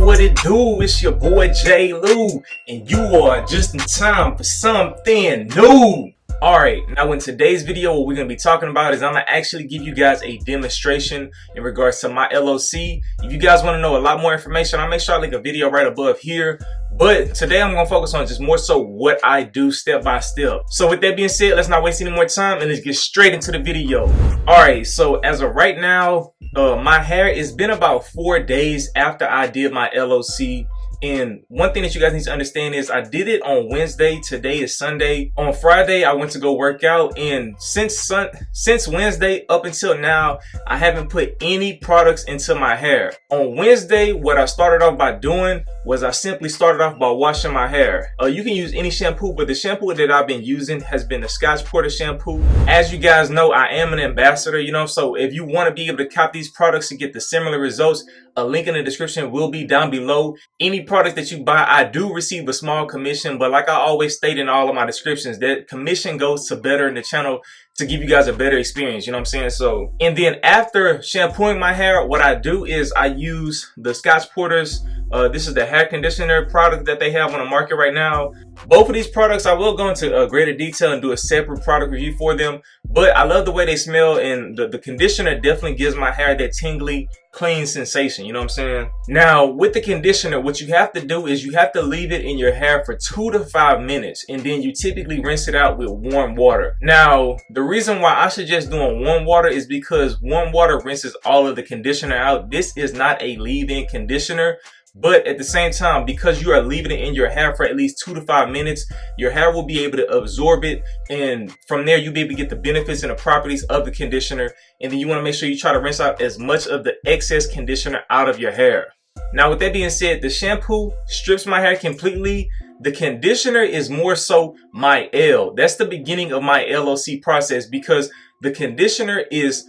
what it do? It's your boy J. Lou, and you are just in time for something new. Alright, now in today's video, what we're going to be talking about is I'm going to actually give you guys a demonstration in regards to my L.O.C. If you guys want to know a lot more information, I'll make sure I link a video right above here. But today I'm going to focus on just more so what I do step by step. So with that being said, let's not waste any more time and let's get straight into the video. Alright, so as of right now, my hair, it's been about 4 days after I did my L.O.C. And one thing that you guys need to understand is I did it on Wednesday. Today is Sunday. On Friday, I went to go work out. And since Wednesday up until now, I haven't put any products into my hair. On Wednesday, what I started off by doing was I simply started off by washing my hair. You can use any shampoo, but the shampoo that I've been using has been the Scotch Porter shampoo. As you guys know, I am an ambassador, so if you want to be able to cop these products to get the similar results, a link in the description will be down below. Any product that you buy, I do receive a small commission, but like I always state in all of my descriptions, that commission goes to bettering the channel to give you guys a better experience, you know what I'm saying? So, and then after shampooing my hair, what I do is I use the Scotch Porter's, this is the hair conditioner product that they have on the market right now. Both of these products, I will go into greater detail and do a separate product review for them, but I love the way they smell, and the conditioner definitely gives my hair that tingly, clean sensation, you know what I'm saying? Now, with the conditioner, what you have to do is you have to leave it in your hair for 2 to 5 minutes, and then you typically rinse it out with warm water. Now, the reason why I suggest doing warm water is because warm water rinses all of the conditioner out. This is not a leave-in conditioner, but at the same time, because you are leaving it in your hair for at least 2 to 5 minutes, your hair will be able to absorb it, and from there you'll be able to get the benefits and the properties of the conditioner. And then you want to make sure you try to rinse out as much of the excess conditioner out of your hair. Now, with that being said, the shampoo strips my hair completely. The conditioner is more so my L. That's the beginning of my L.O.C. process, because the conditioner is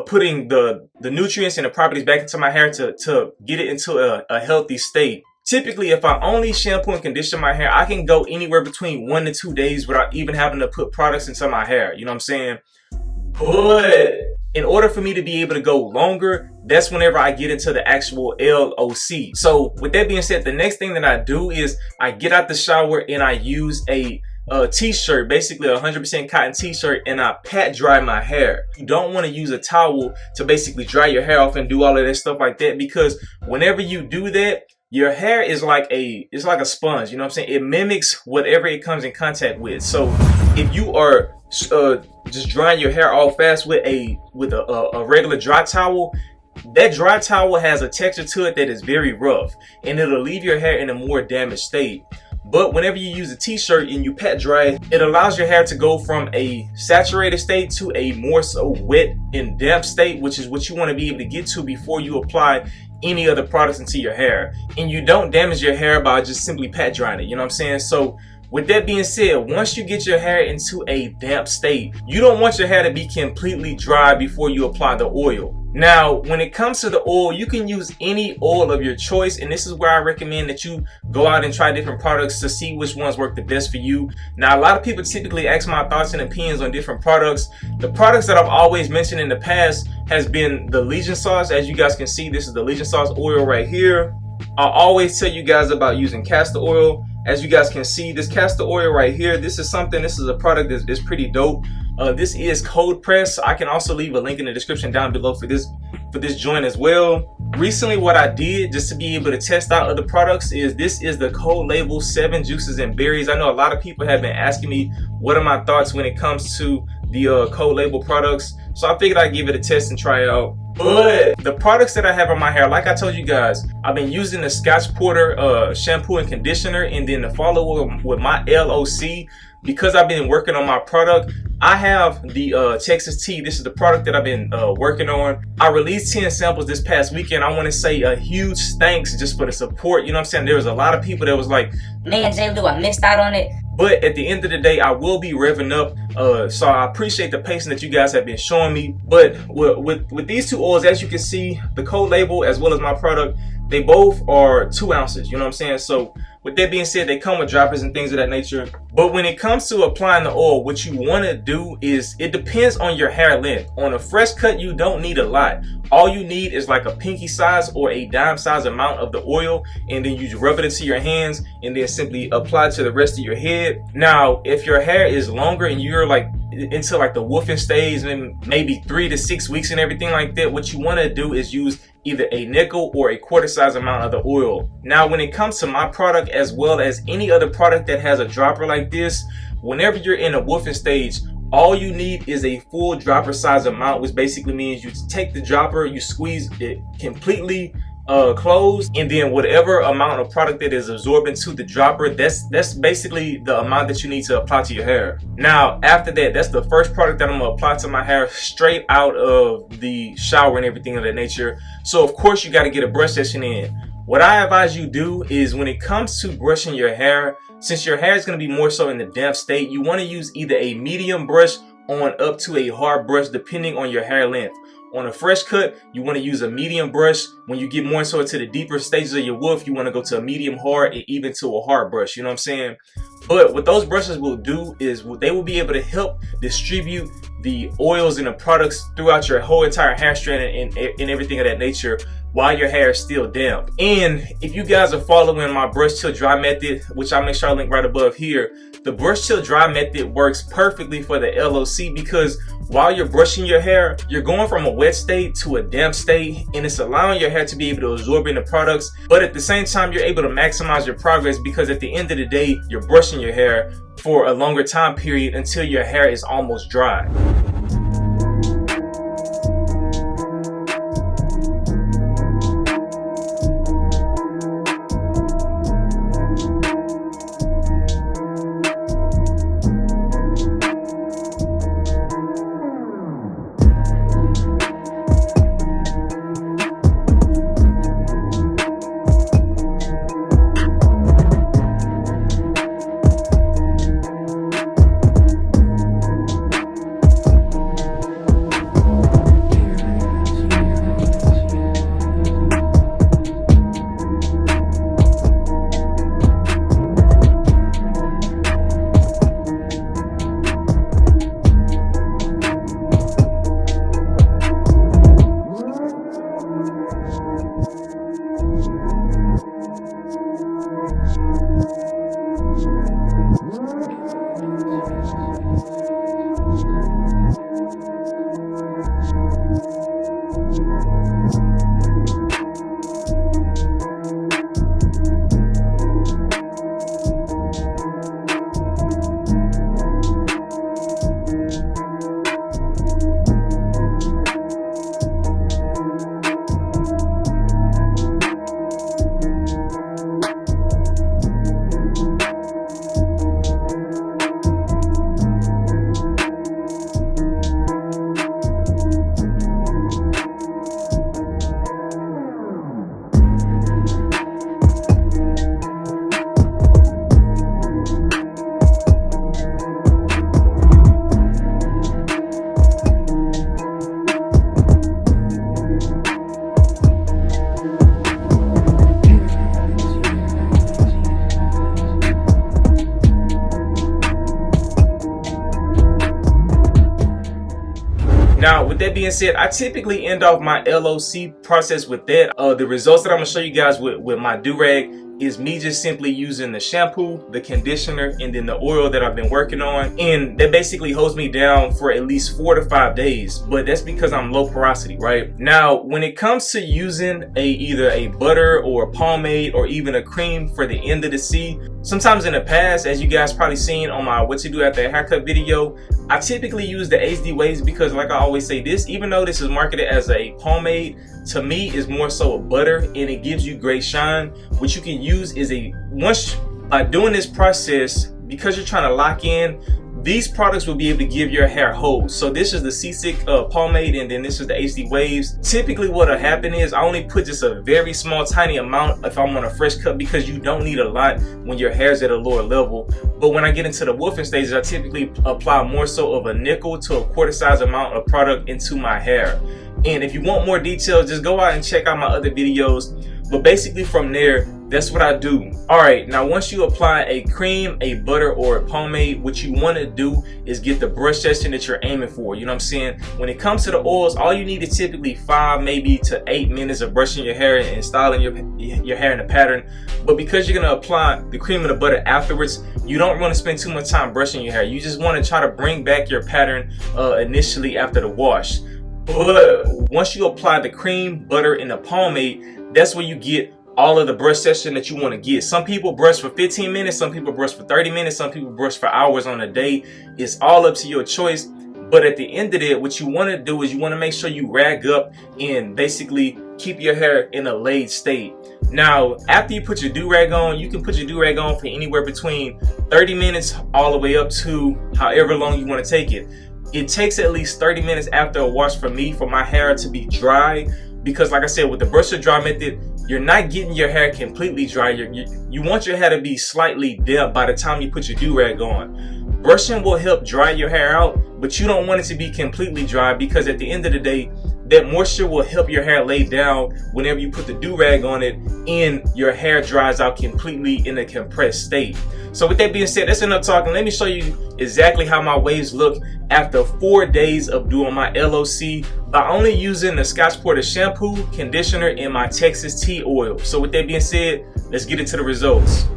putting the nutrients and the properties back into my hair to get it into a healthy state. Typically, if I only shampoo and condition my hair, I can go anywhere between 1 to 2 days without even having to put products into my hair. You know what I'm saying? But in order for me to be able to go longer, that's whenever I get into the actual L.O.C. So with that being said, the next thing that I do is I get out the shower and I use a t-shirt, basically a 100% cotton t-shirt, and I pat dry my hair. You don't want to use a towel to basically dry your hair off and do all of that stuff like that, because whenever you do that, your hair is like a sponge, you know what I'm saying? It mimics whatever it comes in contact with. So if you are just drying your hair all fast with a regular dry towel, that dry towel has a texture to it that is very rough, and it'll leave your hair in a more damaged state. But whenever you use a t-shirt and you pat dry, it allows your hair to go from a saturated state to a more so wet and damp state, which is what you want to be able to get to before you apply any other products into your hair. And you don't damage your hair by just simply pat drying it, you know what I'm saying? So with that being said, once you get your hair into a damp state, you don't want your hair to be completely dry before you apply the oil. Now, when it comes to the oil, you can use any oil of your choice, and this is where I recommend that you go out and try different products to see which ones work the best for you. Now, a lot of people typically ask my thoughts and opinions on different products. The products that I've always mentioned in the past has been the Legion sauce. As you guys can see, this is the Legion sauce oil right here. I always tell you guys about using castor oil. As you guys can see, this castor oil right here, this is a product that's pretty dope. This is cold press. I can also leave a link in the description down below for this joint as well. Recently, what I did just to be able to test out other products is this is the Cold Label 7 Juices and Berries. I know a lot of people have been asking me what are my thoughts when it comes to the Cold Label products, so I figured I'd give it a test and try it out. But the products that I have on my hair, like I told you guys, I've been using the Scotch Porter shampoo and conditioner, and then to follow with my L.O.C. because I've been working on my product. I have the Texas Tea. This is the product that I've been working on. I released 10 samples this past weekend. I want to say a huge thanks just for the support. You know what I'm saying? There was a lot of people that was like, man, J. Lou, I missed out on it. But at the end of the day, I will be revving up. So I appreciate the patience that you guys have been showing me. But with these two oils, as you can see, the Cold Label as well as my product, they both are 2 ounces, you know what I'm saying? So with that being said, they come with droppers and things of that nature. But when it comes to applying the oil, what you want to do is, it depends on your hair length. On a fresh cut, you don't need a lot. All you need is like a pinky size or a dime size amount of the oil, and then you rub it into your hands and then simply apply it to the rest of your head. Now, if your hair is longer and you're like into like the woofing stage and maybe 3 to 6 weeks and everything like that, what you want to do is use either a nickel or a quarter size amount of the oil. Now, when it comes to my product, as well as any other product that has a dropper like this, whenever you're in a woofing stage, all you need is a full dropper size amount, which basically means you take the dropper, you squeeze it completely closed, and then whatever amount of product that is absorbed into the dropper, that's basically the amount that you need to apply to your hair. Now, after that, that's the first product that I'm gonna apply to my hair straight out of the shower and everything of that nature. So of course you got to get a brush session in. What I advise you do is, when it comes to brushing your hair, since your hair is going to be more so in the damp state, you want to use either a medium brush on up to a hard brush, depending on your hair length. On a fresh cut, you want to use a medium brush. When you get more so into the deeper stages of your woof, you want to go to a medium hard and even to a hard brush, you know what I'm saying? But what those brushes will do is they will be able to help distribute the oils and the products throughout your whole entire hair strand and everything of that nature, while your hair is still damp. And if you guys are following my brush till dry method, which I'll make sure I link right above here, the brush till dry method works perfectly for the LOC, because while you're brushing your hair, you're going from a wet state to a damp state, and it's allowing your hair to be able to absorb in the products, but at the same time you're able to maximize your progress, because at the end of the day, you're brushing your hair for a longer time period until your hair is almost dry. Now, with that being said, I typically end off my LOC process with that. The results that I'm gonna show you guys with my do-rag is me just simply using the shampoo, the conditioner, and then the oil that I've been working on. And that basically holds me down for at least 4 to 5 days, but that's because I'm low porosity, right? Now, when it comes to using either a butter or a pomade or even a cream for the end of the C, sometimes in the past, as you guys probably seen on my what to do after a haircut video, I typically use the HD waves because, like I always say, this, even though this is marketed as a pomade, to me is more so a butter, and it gives you great shine. What you can use is once by doing this process, because you're trying to lock in, these products will be able to give your hair hold. So this is the C6 pomade, and then this is the HD waves. Typically what'll happen is I only put just a very small tiny amount if I'm on a fresh cut, because you don't need a lot when your hair's at a lower level. But when I get into the woofing stages, I typically apply more so of a nickel to a quarter size amount of product into my hair. And if you want more details, just go out and check out my other videos. But basically from there, that's what I do. Alright, now once you apply a cream, a butter, or a pomade, what you want to do is get the brush session that you're aiming for. You know what I'm saying? When it comes to the oils, all you need is typically 5 maybe to 8 minutes of brushing your hair and styling your hair in a pattern. But because you're going to apply the cream and the butter afterwards, you don't want to spend too much time brushing your hair. You just want to try to bring back your pattern initially after the wash. But once you apply the cream, butter, and the pomade, that's where you get all of the brush session that you want to get. Some people brush for 15 minutes, some people brush for 30 minutes, some people brush for hours on a day. It's all up to your choice. But at the end of it, what you want to do is you want to make sure you rag up and basically keep your hair in a laid state. Now, after you put your do-rag on, you can put your do-rag on for anywhere between 30 minutes all the way up to however long you want to take it. It takes at least 30 minutes after a wash for me for my hair to be dry, because like I said, with the brush to dry method, you're not getting your hair completely dry. You want your hair to be slightly damp by the time you put your do-rag on. Brushing will help dry your hair out, but you don't want it to be completely dry, because at the end of the day, that moisture will help your hair lay down whenever you put the do-rag on it and your hair dries out completely in a compressed state. So with that being said, that's enough talking. Let me show you exactly how my waves look after 4 days of doing my LOC by only using the Scotch Porter shampoo, conditioner, and my Texas tea oil. So with that being said, let's get into the results.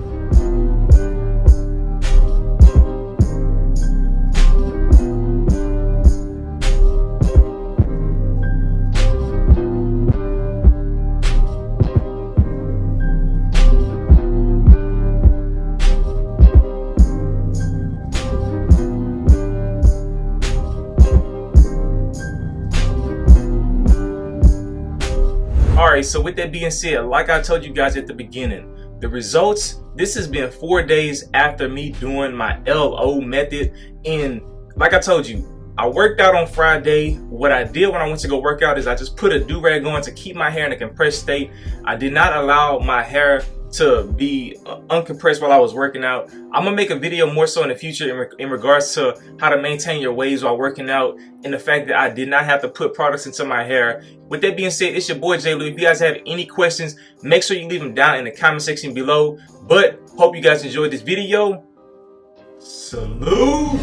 Alright, so with that being said, like I told you guys at the beginning, the results, this has been 4 days after me doing my L.O. method. And like I told you, I worked out on Friday. What I did when I went to go work out is I just put a do-rag on to keep my hair in a compressed state. I did not allow my hair to be uncompressed while I was working out. I'm gonna make a video more so in the future in regards to how to maintain your waves while working out, and the fact that I did not have to put products into my hair. With that being said, it's your boy J. Lou. If you guys have any questions, make sure you leave them down in the comment section below. But hope you guys enjoyed this video. Salute!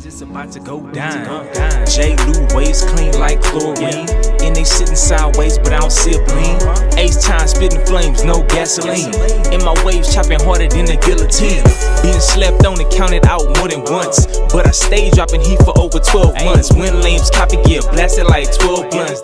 It's about to go down. J. Lou waves clean like chlorine, and they sitting sideways, but I don't see a gleam. Ace time spitting flames, no gasoline. And my waves chopping harder than a guillotine. Being slept on and counted out more than once, but I stay dropping heat for over 12 months. When lames copy get blasted like 12 blunts.